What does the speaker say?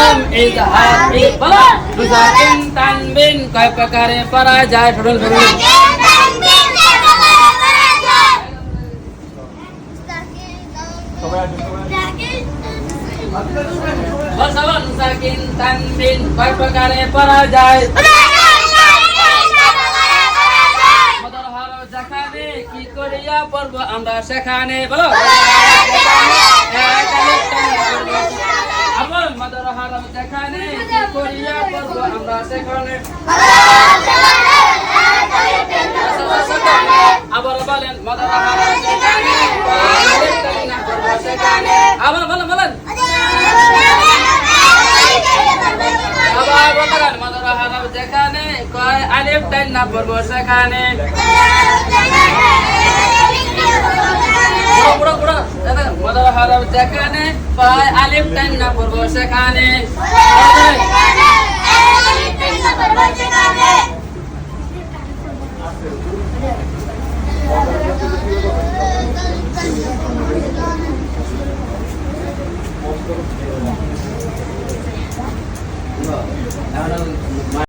লাম ইজহার বলো মুসাকিন তানবিন কয় প্রকারে পড়া যায় টোটাল ফেরুন বসাবন মুসাকিন তানবিন কয় প্রকারে পড়া যায় মদর হরফ যেখানে কি করিয়া পড়ব আমরা সেখানে বলো আবার মদর হরফ যেখানে কি করিয়া পড়ব আমরা সেখানে আবার বলেন মদর হরফ যেখানে সেখানে আবার বলেন বলেন আবার বলেন মদর হরফ যেখানে কয় আলিফ টাইন না পড়ব সেখানে পুরো পুরো মদর হরফ যেখানে কয় আলিফ টাইন না পড়ব সেখানে